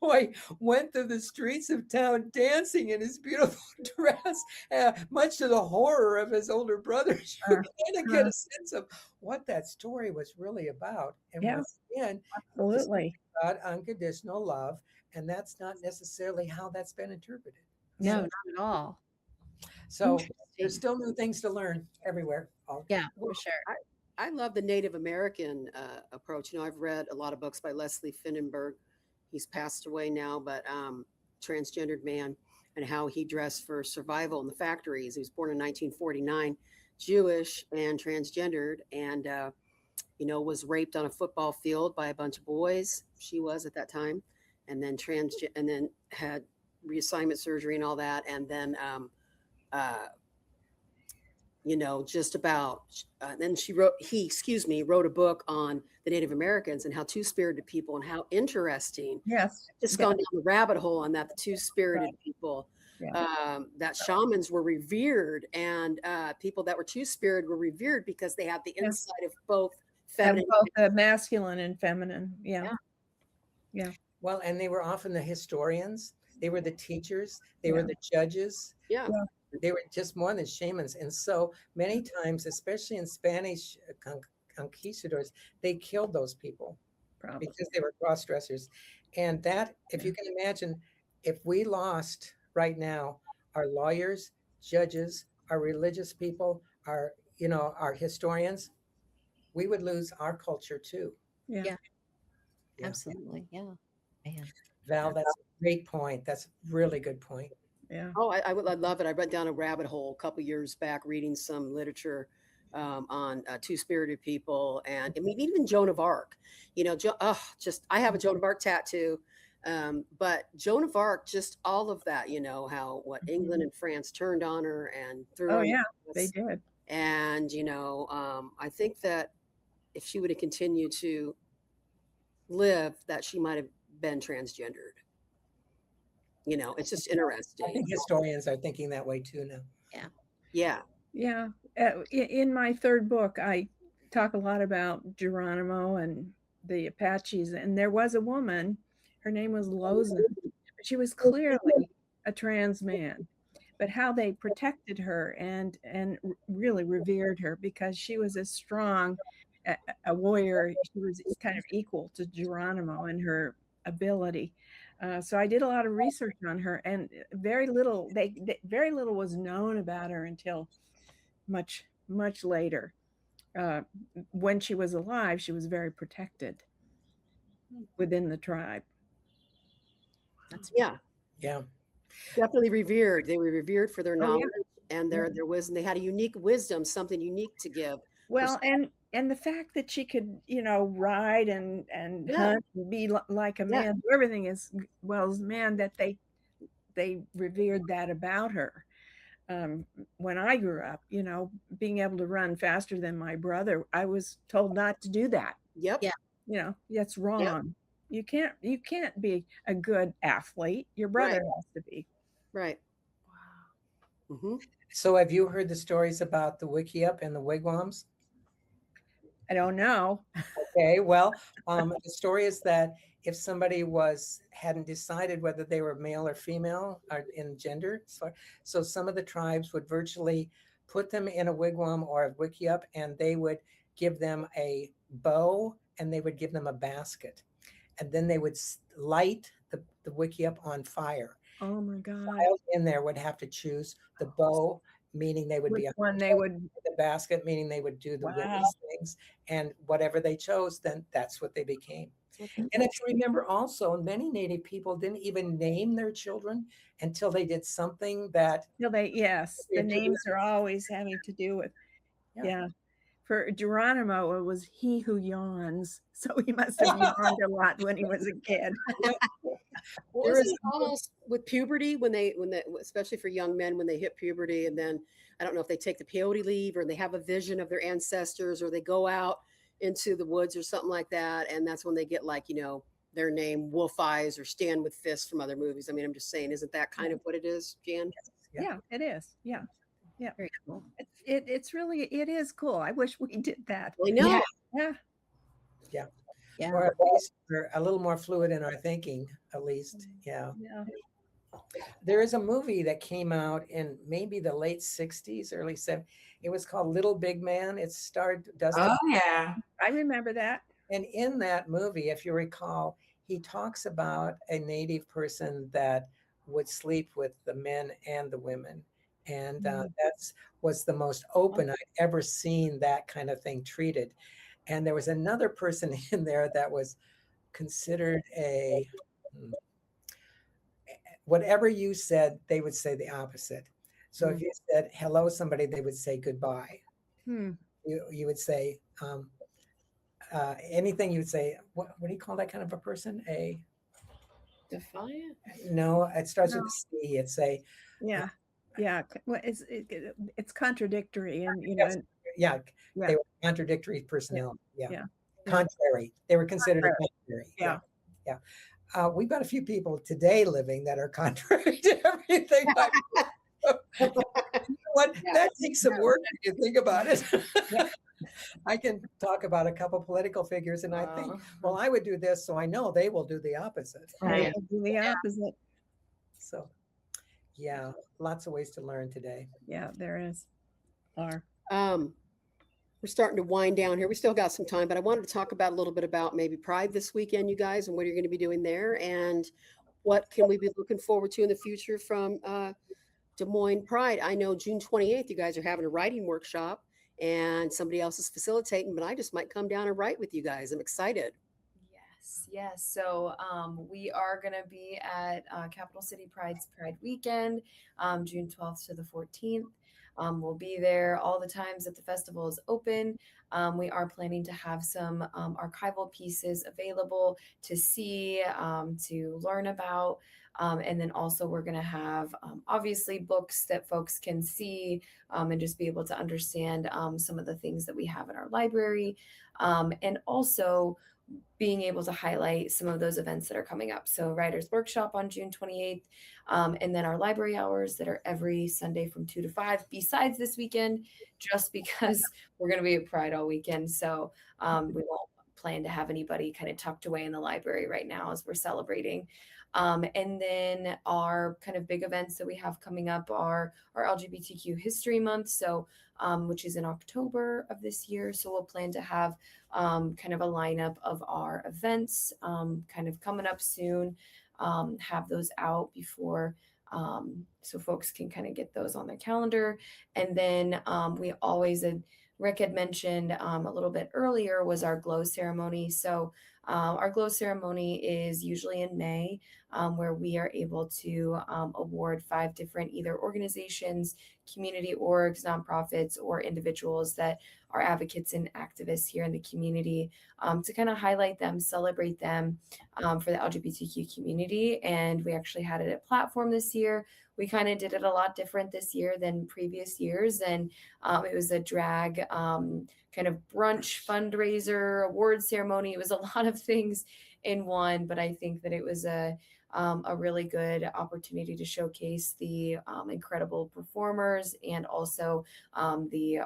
boy went through the streets of town dancing in his beautiful dress, much to the horror of his older brothers. You kind of get a sense of what that story was really about. And once again,
absolutely
about unconditional love. And that's not necessarily how that's been interpreted.
No, not at all.
So there's still new things to learn everywhere.
Yeah, for sure.
I love the Native American approach. I've read a lot of books by Leslie Finnenberg. He's passed away now, but transgendered man and how he dressed for survival in the factories. He was born in 1949, Jewish and transgendered, and was raped on a football field by a bunch of boys. She was at that time, and then had reassignment surgery and all that, and then just about, then wrote a book on the Native Americans and how two-spirited people, and how interesting,
Yes.
just
Yeah.
gone down the rabbit hole on that, the two-spirited
Right.
people,
Yeah.
that shamans were revered, and people that were two-spirited were revered because they had the
Yeah.
insight of both
Have
feminine.
both the masculine and feminine. Yeah.
Yeah.
Yeah.
Well, and they were often the historians. They were the teachers. They
Yeah.
were the judges.
Yeah.
Yeah.
They were just more than shamans. And so many times, especially in Spanish conquistadors, they killed those people
Probably.
because they were cross-dressers. And that, if you can imagine, if we lost right now our lawyers, judges, our religious people, our historians, we would lose our culture too.
Yeah.
Yeah.
Yeah.
Absolutely. Yeah. Man.
Val, that's a great point. That's a really good point.
Yeah.
Oh, I love it. I went down a rabbit hole a couple years back reading some literature on two-spirited people, and I mean even Joan of Arc. I have a Joan of Arc tattoo, but Joan of Arc, just all of that. How England and France turned on her and threw
Oh
her.
yeah, they did.
And I think that if she would have continued to live, that she might have been transgendered. It's just
I
interesting.
think historians are thinking that way too now.
Yeah.
Yeah. In my third book, I talk a lot about Geronimo and the Apaches, and there was a woman. Her name was Lozen. She was clearly a trans man, but how they protected her and really revered her because she was as strong a warrior. She was kind of equal to Geronimo in her ability. So I did a lot of research on her, and very little was known about her until much later. When she was alive, she was very protected within the tribe.
Yeah.
Yeah.
Definitely revered. They were revered for their
Oh, yeah.
knowledge and their wisdom. They had a unique wisdom, something unique to give.
Well, and the fact that she could, ride and
Yeah.
hunt and be like a
Yeah.
man, do everything as well as a man, that they revered that about her. When I grew up, being able to run faster than my brother, I was told not to do that.
Yep.
Yeah.
That's wrong. You can't be a good athlete. Your brother has to be.
Right. Wow. Mm-hmm.
So have you heard the stories about the Wickiup and the wigwams?
I don't know.
Okay, well, the story is that if somebody hadn't decided whether they were male or female or in gender, so some of the tribes would virtually put them in a wigwam or a wickiup, and they would give them a bow and they would give them a basket, and then they would light the wickiup on fire.
Oh my God.
Child in there would have to choose the bow, meaning they would
Which
be
one they would.
the basket, meaning they would do the
Wow.
witness things, and whatever they chose, then that's what they became. And if you remember also, many Native people didn't even name their children until they did something that,
Yes,
They
the
do.
names are always having to do with, yeah. For Geronimo, it was he who yawns. So he must have yawned a lot when he was a kid.
There is almost with puberty when they especially for young men when they hit puberty, and then I don't know if they take the peyote leave or they have a vision of their ancestors or they go out into the woods or something like that, and that's when they get their name Wolf Eyes or Stand with Fists from other movies. I mean, I'm just saying, isn't that kind of what it is, Jan?
Yeah, it is. Yeah.
Very cool.
It's really, it is cool. I wish we did that.
I know.
Yeah.
Yeah.
or at least we're a little more fluid in our thinking, at least. Yeah.
Yeah.
There is a movie that came out in maybe the late 60s, early 70s. It was called Little Big Man. It starred Dustin.
Oh yeah.
I remember that.
And in that movie, if you recall, he talks about a Native person that would sleep with the men and the women. And that's was the most open I'd ever seen that kind of thing treated. And there was another person in there that was considered whatever you said, they would say the opposite. So if you said hello to somebody, they would say goodbye. You would say anything. You would say, what do you call that kind of a person?
Defiant?
No, it starts with a C. It's a
Yeah. Yeah, well, it's contradictory, and you know,
Yes. Yeah,
yeah,
they were contradictory personnel. Yeah.
yeah, yeah,
Contrary. They were considered a contrary.
yeah.
Yeah. We've got a few people today living that are contrary to everything. You know what?
Yeah.
That takes some work if you think about it.
Yeah.
I can talk about a couple political figures and I think, well, I would do this, so I know they will do the opposite.
They
Right.
will do the opposite.
So, yeah, lots of ways to learn today.
Yeah, there is. Are.
We're starting to wind down here. We still got some time, but I wanted to talk about a little bit about maybe Pride this weekend, you guys, and what you're going to be doing there, and what can we be looking forward to in the future from Des Moines Pride. I know June 28th, you guys are having a writing workshop, and somebody else is facilitating, but I just might come down and write with you guys. I'm excited.
Yes. So we are going to be at Capital City Pride's Pride Weekend, June 12th to the 14th. We'll be there all the times that the festival is open. We are planning to have some archival pieces available to see, to learn about. And then also we're going to have obviously books that folks can see and just be able to understand some of the things that we have in our library. And also being able to highlight some of those events that are coming up. So Writers Workshop on June 28th, and then our library hours that are every Sunday from 2 to 5, besides this weekend, just because we're going to be at Pride all weekend. So we won't plan to have anybody kind of tucked away in the library right now as we're celebrating. And then our kind of big events that we have coming up are our LGBTQ History Month, so which is in October of this year. So we'll plan to have kind of a lineup of our events kind of coming up soon, have those out before so folks can kind of get those on their calendar. And then we always, Rick had mentioned a little bit earlier, was our glow ceremony. So our glow ceremony is usually in May, where we are able to award 5 different either organizations, community orgs, nonprofits, or individuals that are advocates and activists here in the community, to kind of highlight them, celebrate them for the LGBTQ community. And we actually had it at Platform this year. We kind of did it a lot different this year than previous years. And it was a drag kind of brunch fundraiser award ceremony. It was a lot of things in one, but I think that it was a really good opportunity to showcase the incredible performers and also the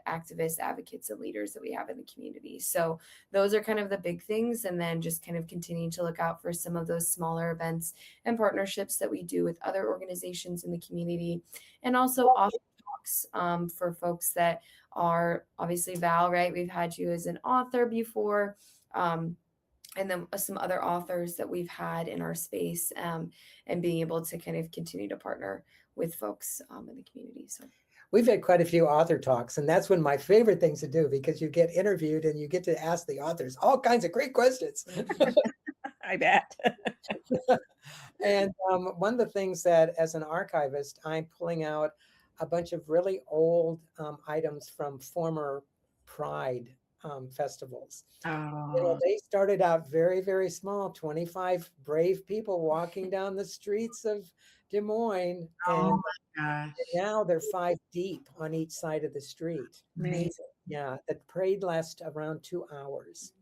activists, advocates, and leaders that we have in the community. So those are kind of the big things. And then just kind of continuing to look out for some of those smaller events and partnerships that we do with other organizations in the community. And also author talks for folks that are obviously Val, right? We've had you as an author before. And then some other authors that we've had in our space, and being able to kind of continue to partner with folks in the community. So
We've had quite a few author talks, and that's one of my favorite things to do because you get interviewed and you get to ask the authors all kinds of great questions.
I bet.
And one of the things that as an archivist, I'm pulling out a bunch of really old items from former Pride festivals. You know,
Oh,
they started out very, very small, 25 brave people walking down the streets of Des Moines. And
gosh.
now they're 5 deep on each side of the street.
amazing.
Yeah, the parade lasts around 2 hours.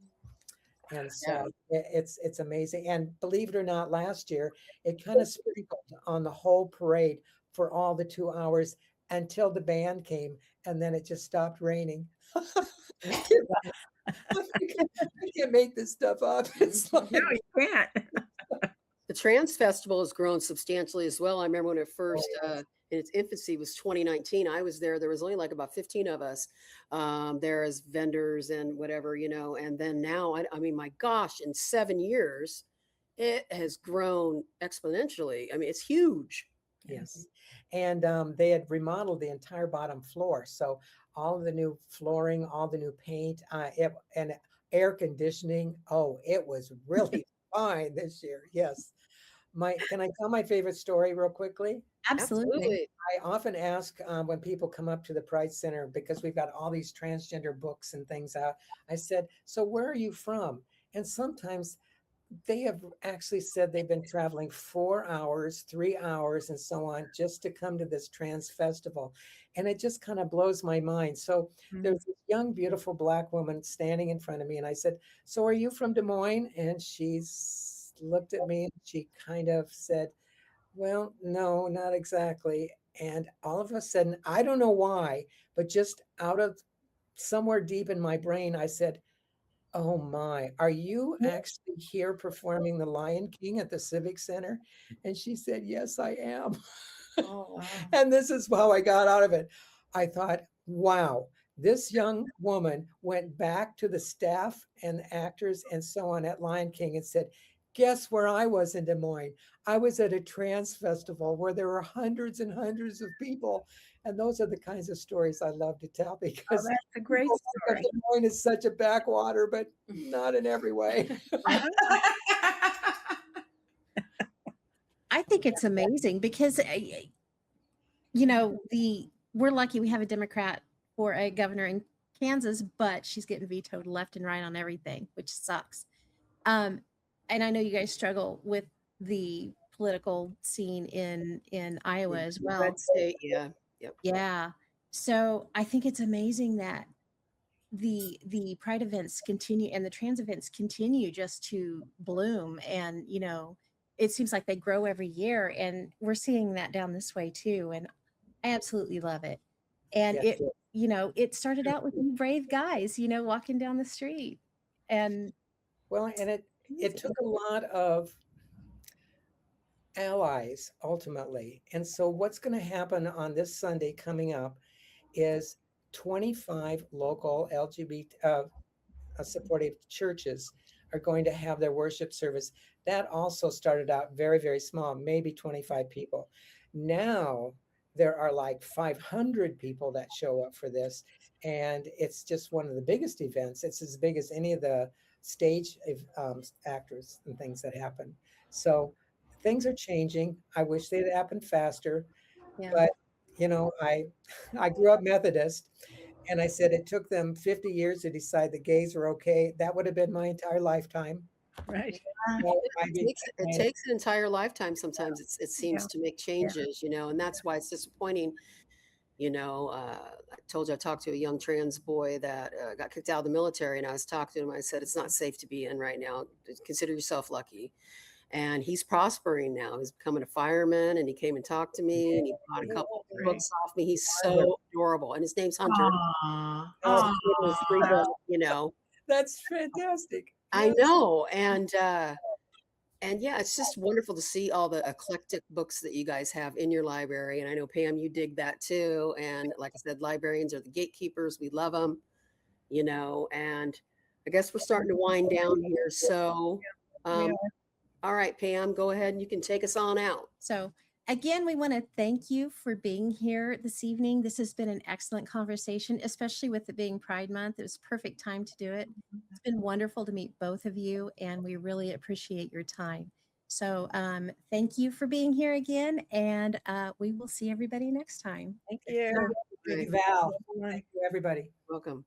And so it's amazing. And believe it or not, last year, it kind of sprinkled on the whole parade for all the 2 hours until the band came, and then it just stopped raining. I can't make this stuff up. It's like,
No, you can't.
The Trans Festival has grown substantially as well. I remember when it first, in its infancy, was 2019. I was there. There was only like about 15 of us there as vendors and whatever, you know. And then now, I mean, my gosh, in 7 years, it has grown exponentially. I mean, it's huge.
yes. And they had remodeled the entire bottom floor. So all of the new flooring, all the new paint, and air conditioning. Oh, it was really fine this year. Yes. Can I tell my favorite story real quickly?
Absolutely.
I often ask when people come up to the Pride Center, because we've got all these transgender books and things out, I said, so where are you from? And sometimes they have actually said they've been traveling 4 hours, 3 hours, and so on just to come to this trans festival. And it just kind of blows my mind. So there's this young, beautiful Black woman standing in front of me. And I said, "So are you from Des Moines?" And she's looked at me and she kind of said, "Well, no, not exactly." And all of a sudden, I don't know why, but just out of somewhere deep in my brain, I said, "Oh my, are you actually here performing The Lion King at the Civic Center?" And she said, "Yes, I am."
Oh, wow.
And this is how I got out of it. I thought, wow, this young woman went back to the staff and actors and so on at Lion King and said, "Guess where I was in Des Moines? I was at a trans festival where there were hundreds and hundreds of people." And those are the kinds of stories I love to tell
Oh,
because
that's a great
people think
story.
that Des Moines is such a backwater, but not in every way.
I think it's amazing because you know, we're lucky we have a Democrat for a governor in Kansas, but she's getting vetoed left and right on everything, which sucks. And I know you guys struggle with the political scene in Iowa as well.
Red state, yeah. Yep.
Yeah. So I think it's amazing that the pride events continue and the trans events continue just to bloom, and you know, it seems like they grow every year, and we're seeing that down this way too, and I absolutely love it. And
Yes.
it, you know, it started out with you brave guys, you know, walking down the street, and
Well, and it took a lot of allies ultimately. And so what's going to happen on this Sunday coming up is 25 local LGBT supportive churches are going to have their worship service. That also started out very, very small, maybe 25 people. Now there are like 500 people that show up for this. And it's just one of the biggest events. It's as big as any of the stage actors and things that happen. So things are changing. I wish they'd happened faster,
yeah.
but you know, I grew up Methodist, and I said it took them 50 years to decide that gays were okay. That would have been my entire lifetime.
Right.
So
It takes an entire lifetime sometimes, it seems,
Yeah.
to make changes, you know, and that's why it's disappointing. You know, I told you I talked to a young trans boy that got kicked out of the military, and I was talking to him. I said, "It's not safe to be in right now. Consider yourself lucky." And he's prospering now. He's becoming a fireman, and he came and talked to me, and he bought a couple of books off me. He's so adorable, and his name's Hunter.
Aw.
He's
Oh,
written 3 books, you know.
that's fantastic.
I
Yes.
know, and yeah, it's just wonderful to see all the eclectic books that you guys have in your library. And I know, Pam, you dig that too. And like I said, librarians are the gatekeepers. We love them, you know, and I guess we're starting to wind down here. So,
Yeah.
all right, Pam, go ahead and you can take us on out.
So again, we want to thank you for being here this evening. This has been an excellent conversation, especially with it being Pride Month. It was perfect time to do it. It's been wonderful to meet both of you, and we really appreciate your time. So thank you for being here again, and we will see everybody next time.
Thank you.
Thank you, Val. Thank you, everybody.
Welcome.